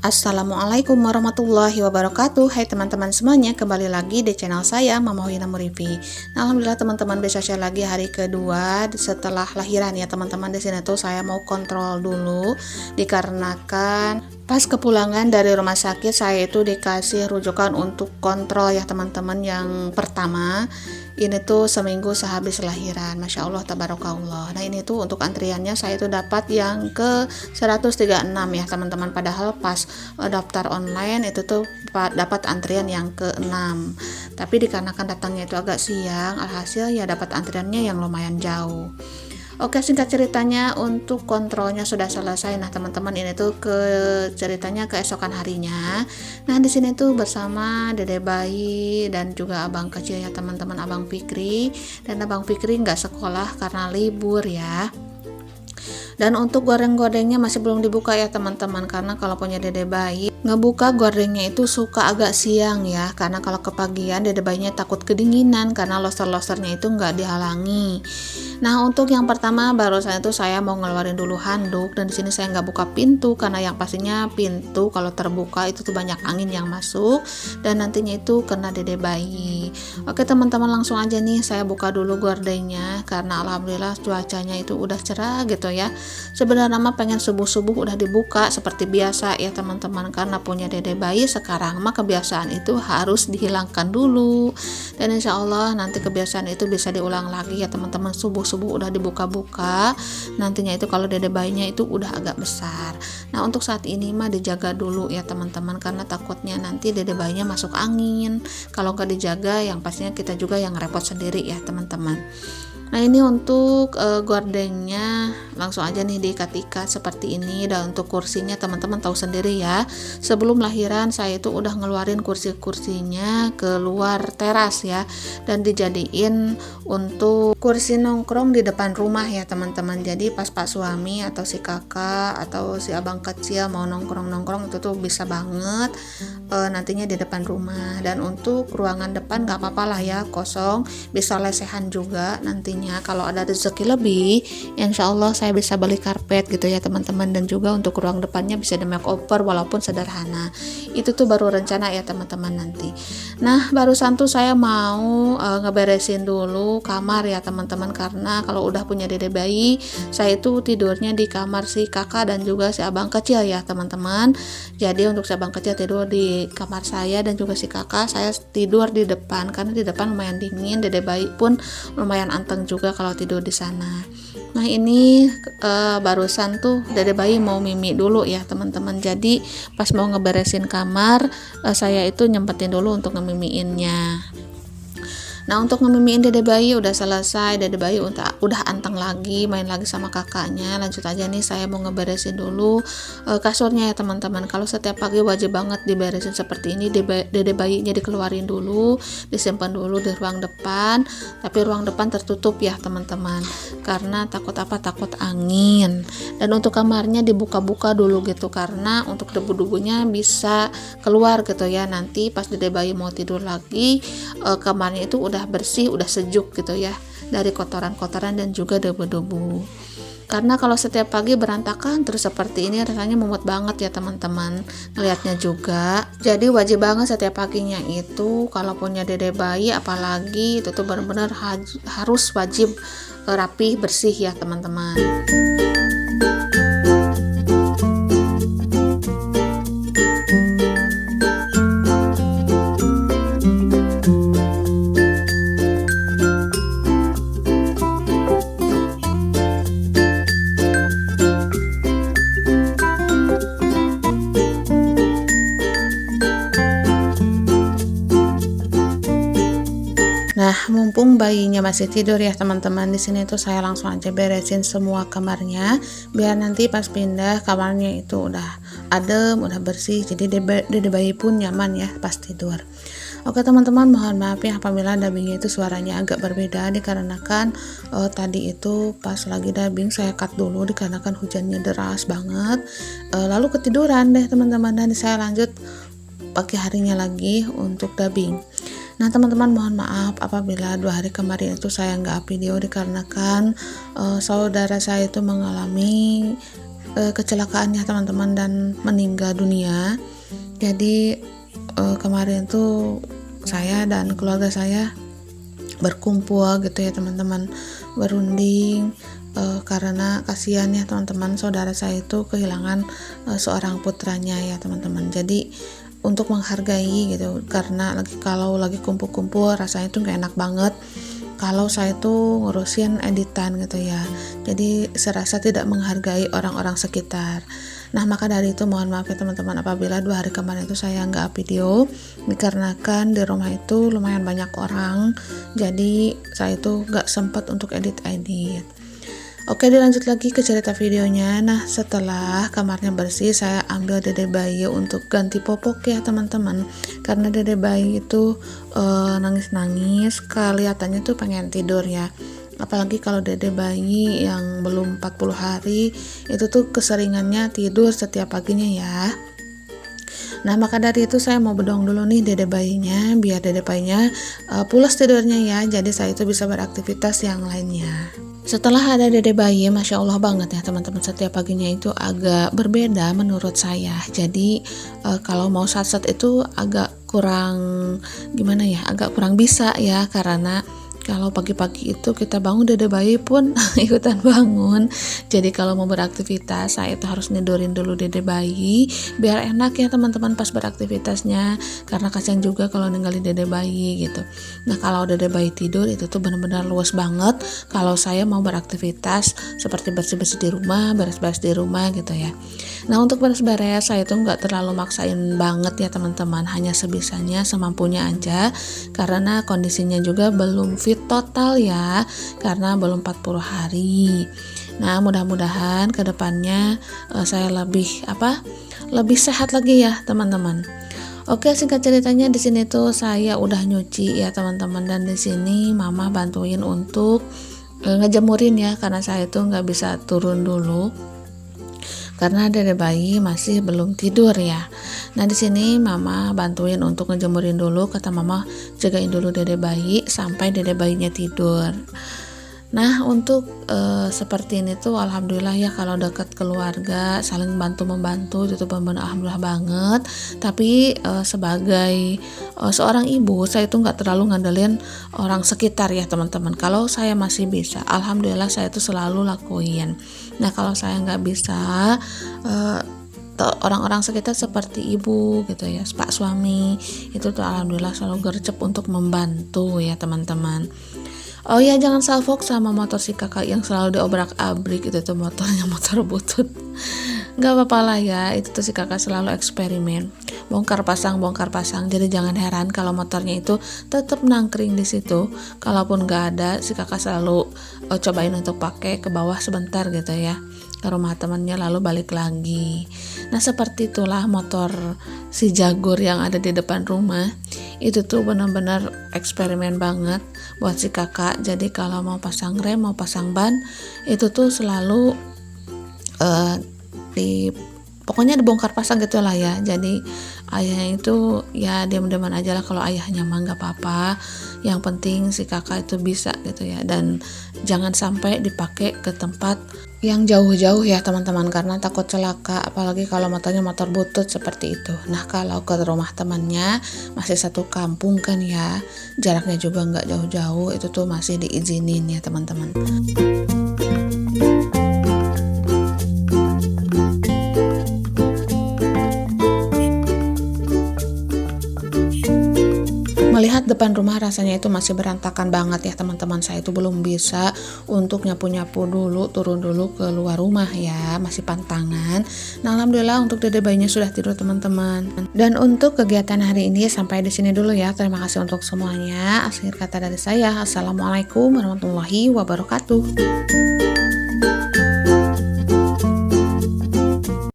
Assalamualaikum warahmatullahi wabarakatuh. Hai teman-teman semuanya, kembali lagi di channel saya Mama Wina Murifi. Nah, alhamdulillah teman-teman bisa share lagi hari kedua setelah lahiran ya teman-teman. Di sini tuh saya mau kontrol dulu dikarenakan pas kepulangan dari rumah sakit saya itu dikasih rujukan untuk kontrol ya teman-teman. Yang pertama ini tuh seminggu sehabis lahiran, Masya Allah tabarakallah. Nah ini tuh untuk antriannya saya tuh dapat yang ke 136 ya teman-teman, padahal pas daftar online itu tuh dapat antrian yang ke-6, tapi dikarenakan datangnya itu agak siang, alhasil ya dapat antriannya yang lumayan jauh. Oke, singkat ceritanya untuk kontrolnya sudah selesai. Nah teman-teman, ini tuh ceritanya keesokan harinya. Nah di sini tuh bersama dede bayi dan juga abang kecil ya teman-teman, abang Fikri. Dan abang Fikri nggak sekolah karena libur ya. Dan untuk goreng-gorengnya masih belum dibuka ya teman-teman, karena kalau punya dede bayi ngebuka gordengnya itu suka agak siang ya, karena kalau kepagian dede bayinya takut kedinginan karena loster-losternya itu nggak dihalangi. Nah untuk yang pertama barusan itu saya mau ngeluarin dulu handuk, dan di sini saya nggak buka pintu karena yang pastinya pintu kalau terbuka itu tuh banyak angin yang masuk dan nantinya itu kena dede bayi. Oke teman-teman, langsung aja nih saya buka dulu gordengnya karena alhamdulillah cuacanya itu udah cerah gitu ya. Sebenarnya mah pengen subuh-subuh udah dibuka seperti biasa ya teman-teman, karena punya dede bayi sekarang mah kebiasaan itu harus dihilangkan dulu, dan insya Allah nanti kebiasaan itu bisa diulang lagi ya teman-teman. Subuh-subuh udah dibuka-buka, nantinya itu kalau dede bayinya itu udah agak besar. Nah untuk saat ini mah dijaga dulu ya teman-teman, karena takutnya nanti dede bayinya masuk angin. Kalau nggak dijaga yang pastinya kita juga yang repot sendiri ya teman-teman. Nah ini untuk gordengnya langsung aja nih diikat-ikat seperti ini. Dan untuk kursinya teman-teman tahu sendiri ya, sebelum lahiran saya itu udah ngeluarin kursi-kursinya keluar teras ya, dan dijadiin untuk kursi nongkrong di depan rumah ya teman-teman. Jadi pas pak suami atau si kakak atau si abang kecil mau nongkrong-nongkrong itu tuh bisa banget nantinya di depan rumah. Dan untuk ruangan depan gak apa-apa lah ya, kosong, bisa lesehan juga nantinya. Kalau ada rezeki lebih, insya Allah saya bisa beli karpet gitu ya teman-teman. Dan juga untuk ruang depannya bisa di makeover walaupun sederhana. Itu tuh baru rencana ya teman-teman nanti. Nah barusan tuh saya mau ngeberesin dulu kamar ya teman-teman, karena kalau udah punya dede bayi saya itu tidurnya di kamar si kakak dan juga si abang kecil ya teman-teman. Jadi untuk si abang kecil tidur di kamar saya dan juga si kakak saya tidur di depan, karena di depan lumayan dingin, dede bayi pun lumayan anteng juga kalau tidur di sana. Nah ini barusan tuh dede bayi mau mimi dulu ya teman-teman. Jadi pas mau ngeberesin kamar saya itu nyempetin dulu untuk ngemimiinnya. Nah untuk ngemimiin dede bayi udah selesai, dede bayi udah anteng lagi, main lagi sama kakaknya. Lanjut aja nih saya mau ngeberesin dulu kasurnya ya teman-teman. Kalau setiap pagi wajib banget diberesin seperti ini. Dede bayinya dikeluarin dulu, disimpan dulu di ruang depan, tapi ruang depan tertutup ya teman-teman, karena takut takut angin. Dan untuk kamarnya dibuka-buka dulu gitu, karena untuk debu-debunya bisa keluar gitu ya. Nanti pas dede bayi mau tidur lagi kamarnya itu udah bersih, udah sejuk gitu ya, dari kotoran-kotoran dan juga debu-debu. Karena kalau setiap pagi berantakan terus seperti ini rasanya mumet banget ya teman-teman ngelihatnya juga. Jadi wajib banget setiap paginya itu kalau punya dede bayi apalagi itu tuh benar-benar harus wajib rapi bersih ya teman-teman. Nah, mumpung bayinya masih tidur ya teman-teman, di sini tuh saya langsung aja beresin semua kamarnya biar nanti pas pindah kamarnya itu udah adem, udah bersih. Jadi dede bayi pun nyaman ya pas tidur. Oke teman-teman, mohon maaf ya apabila dubbingnya itu suaranya agak berbeda dikarenakan tadi itu pas lagi dubbing saya cut dulu dikarenakan hujannya deras banget. Lalu ketiduran deh teman-teman, dan saya lanjut pagi harinya lagi untuk dubbing. Nah teman-teman, mohon maaf apabila 2 hari kemarin itu saya nggak video dikarenakan saudara saya itu mengalami kecelakaan ya teman-teman dan meninggal dunia. Jadi kemarin tuh saya dan keluarga saya berkumpul gitu ya teman-teman, berunding karena kasihan ya teman-teman, saudara saya itu kehilangan seorang putranya ya teman-teman. Jadi untuk menghargai gitu, karena kalau lagi kumpul-kumpul rasanya tuh gak enak banget kalau saya tuh ngurusin editan gitu ya, jadi serasa tidak menghargai orang-orang sekitar. Nah maka dari itu mohon maaf ya teman-teman apabila 2 hari kemarin itu saya nggak video, dikarenakan di rumah itu lumayan banyak orang, jadi saya itu nggak sempat untuk edit-edit. Oke, dilanjut lagi ke cerita videonya. Nah setelah kamarnya bersih, saya ambil dede bayi untuk ganti popok ya teman-teman, karena dede bayi itu nangis-nangis, kelihatannya tuh pengen tidur ya. Apalagi kalau dede bayi yang belum 40 hari itu tuh keseringannya tidur setiap paginya ya. Nah maka dari itu saya mau bedong dulu nih dede bayinya, biar dede bayinya pulas tidurnya ya, jadi saya itu bisa beraktivitas yang lainnya. Setelah ada dede bayi, Masya Allah banget ya teman-teman, setiap paginya itu agak berbeda menurut saya. Jadi kalau mau sat-sat itu agak kurang gimana ya, agak kurang bisa ya, karena kalau pagi-pagi itu kita bangun dede bayi pun ikutan bangun. Jadi kalau mau beraktivitas saya itu harus nidurin dulu dede bayi biar enak ya teman-teman pas beraktivitasnya, karena kasihan juga kalau ninggalin dede bayi gitu. Nah kalau dede bayi tidur itu tuh benar-benar luas banget kalau saya mau beraktivitas seperti bersih-bersih di rumah, beres-beres di rumah gitu ya. Nah untuk beres-beres saya tuh nggak terlalu maksain banget ya teman-teman, hanya sebisanya semampunya aja, karena kondisinya juga belum fit total ya, karena belum 40 hari. Nah mudah-mudahan kedepannya saya lebih sehat lagi ya teman-teman. Oke, singkat ceritanya di sini tuh saya udah nyuci ya teman-teman, dan di sini mama bantuin untuk ngejemurin ya, karena saya tuh nggak bisa turun dulu karena dede bayi masih belum tidur ya. Nah di sini mama bantuin untuk ngejemurin dulu, kata mama jagain dulu dede bayi sampai dede bayinya tidur. Nah untuk seperti ini tuh alhamdulillah ya, kalau dekat keluarga saling bantu membantu itu tuh benar-benar alhamdulillah banget. Tapi sebagai seorang ibu, saya tuh nggak terlalu ngandelin orang sekitar ya teman-teman. Kalau saya masih bisa, alhamdulillah saya tuh selalu lakuin. Nah kalau saya nggak bisa, orang-orang sekitar seperti ibu gitu ya, pak suami itu tuh alhamdulillah selalu gercep untuk membantu ya teman-teman. Oh ya, jangan salfok sama motor si kakak yang selalu diobrak-abrik, itu tuh motornya motor butut. Gak apa-apa lah ya, itu tuh si kakak selalu eksperimen, bongkar pasang. Jadi jangan heran kalau motornya itu tetap nangkring di situ. Kalaupun gak ada, si kakak selalu cobain untuk pakai ke bawah sebentar gitu ya, ke rumah temannya lalu balik lagi. Nah seperti itulah motor si Jagur yang ada di depan rumah. Itu tuh benar-benar eksperimen banget buat si kakak. Jadi kalau mau pasang rem, mau pasang ban, itu tuh selalu pokoknya dibongkar pasang gitu lah ya. Jadi ayahnya itu ya diam-diaman aja lah, kalau ayahnya mah gak apa-apa, yang penting si kakak itu bisa gitu ya. Dan jangan sampai dipakai ke tempat yang jauh-jauh ya teman-teman, karena takut celaka, apalagi kalau motornya motor butut seperti itu. Nah kalau ke rumah temannya masih satu kampung kan ya, jaraknya juga nggak jauh-jauh, itu tuh masih diizinin ya teman-teman. Melihat depan rumah rasanya itu masih berantakan banget ya teman-teman. Saya itu belum bisa untuk nyapu-nyapu dulu, turun dulu ke luar rumah ya, masih pantangan. Nah alhamdulillah untuk dede bayinya sudah tidur teman-teman. Dan untuk kegiatan hari ini sampai di sini dulu ya. Terima kasih untuk semuanya. Akhir kata dari saya, assalamualaikum warahmatullahi wabarakatuh.